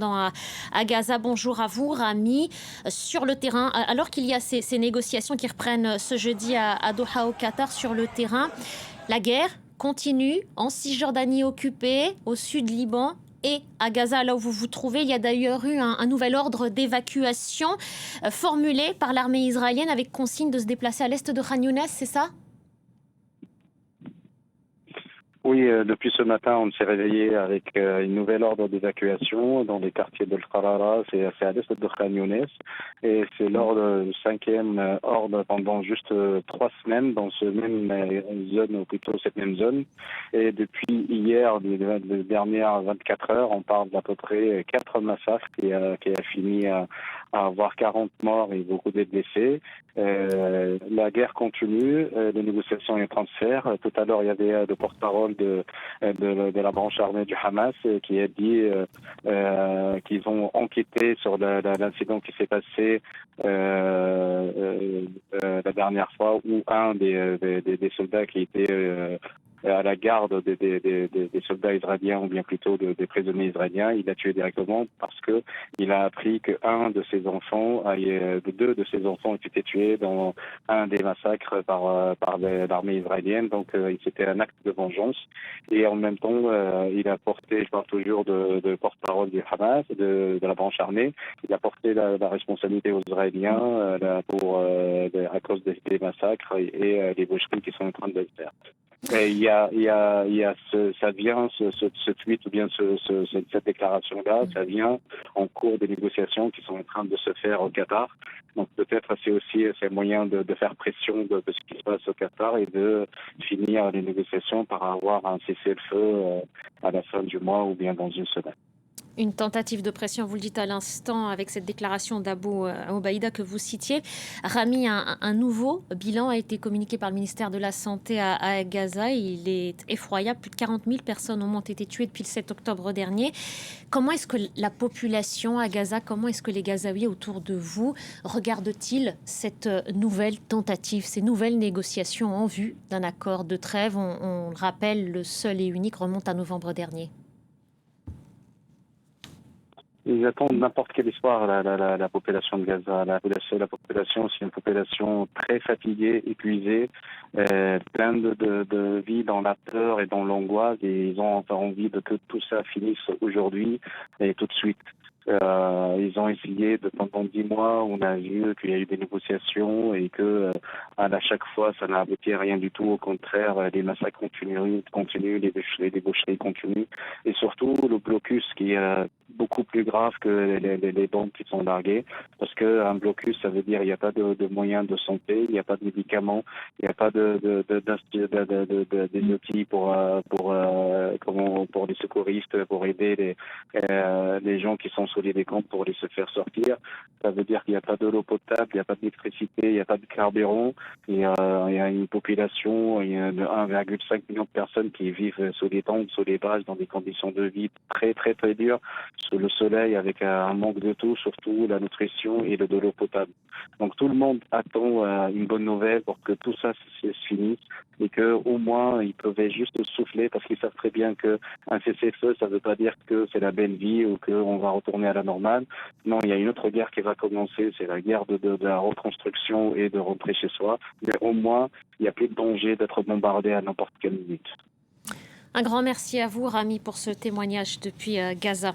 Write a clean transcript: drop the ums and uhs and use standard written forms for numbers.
À Gaza. Bonjour à vous, Rami. Sur le terrain, alors qu'il y a ces négociations qui reprennent ce jeudi à Doha au Qatar sur le terrain, la guerre continue en Cisjordanie occupée, au sud Liban et à Gaza, là où vous vous trouvez. Il y a d'ailleurs eu un nouvel ordre d'évacuation formulé par l'armée israélienne avec consigne de se déplacer à l'est de Khan Younes, c'est ça ? Oui, depuis ce matin, on s'est réveillé avec une nouvelle ordre d'évacuation dans les quartiers de Al-Qarara, c'est à l'est de Khan Younes, et c'est l'ordre, le cinquième ordre pendant juste 3 semaines dans ce même zone, ou plutôt cette même zone. Et depuis hier, les dernières 24 heures, on parle d'à peu près 4 massacres qui a fini à avoir 40 morts et beaucoup de blessés. La guerre continue, les négociations et transferts. Tout à l'heure, il y avait le porte-parole de la branche armée du Hamas qui a dit qu'ils ont enquêté sur l'incident qui s'est passé la dernière fois où un des soldats qui était à la garde des soldats israéliens, ou bien plutôt des prisonniers israéliens, il a tué directement parce que il a appris que deux de ses enfants ont été tués dans un des massacres par l'armée israélienne. Donc c'était un acte de vengeance. Et en même temps, il a porté, je parle toujours de porte-parole du Hamas, de la branche armée, il a porté la responsabilité aux Israéliens à cause des massacres et des boucheries qui sont en train de le faire. Et ça vient, ce tweet ou bien cette déclaration-là, ça vient en cours des négociations qui sont en train de se faire au Qatar. Donc peut-être c'est un moyen de faire pression de ce qui se passe au Qatar et de finir les négociations par avoir un cessez-le-feu à la fin du mois ou bien dans une semaine. Une tentative de pression, vous le dites à l'instant, avec cette déclaration d'Abu Obaïda que vous citiez. Rami, un nouveau bilan a été communiqué par le ministère de la Santé à Gaza. Il est effroyable. Plus de 40 000 personnes ont été tuées depuis le 7 octobre dernier. Comment est-ce que la population à Gaza, comment est-ce que les Gazaouis autour de vous regardent-ils cette nouvelle tentative, ces nouvelles négociations en vue d'un accord de trêve ? On le rappelle, le seul et unique remonte à novembre dernier. Ils attendent n'importe quel espoir, la population de Gaza. La population, c'est une population très fatiguée, épuisée, pleine de vie dans la peur et dans l'angoisse. Et ils ont envie que tout ça finisse aujourd'hui et tout de suite. Ils ont essayé pendant 10 mois, on a vu qu'il y a eu des négociations et que à chaque fois ça n'a abouti à rien du tout. Au contraire, les massacres continuent, les débaucheries continuent, et surtout le blocus qui est beaucoup plus grave que les bombes qui sont larguées, parce que un blocus, ça veut dire il n'y a pas de moyens de santé, il n'y a pas de médicaments, il n'y a pas des outils pour les secouristes, pour aider les gens qui sont sous les camps pour les se faire sortir. Ça veut dire qu'il n'y a pas de l'eau potable, il n'y a pas d'électricité, il n'y a pas de carburant. Il y a une population de 1,5 million de personnes qui vivent sous les tentes, sous les bases, dans des conditions de vie très très très dures, sous le soleil, avec un manque de tout, surtout la nutrition et de l'eau potable. Donc tout le monde attend une bonne nouvelle pour que tout ça se finisse et qu'au moins ils peuvent juste souffler, parce qu'ils savent très bien qu'un cessez-le-feu, ça ne veut pas dire que c'est la belle vie ou qu'on va retourner à la normale. Non, il y a une autre guerre qui va commencer, c'est la guerre de la reconstruction et de rentrer chez soi. Mais au moins, il n'y a plus de danger d'être bombardé à n'importe quelle minute. Un grand merci à vous, Rami, pour ce témoignage depuis Gaza.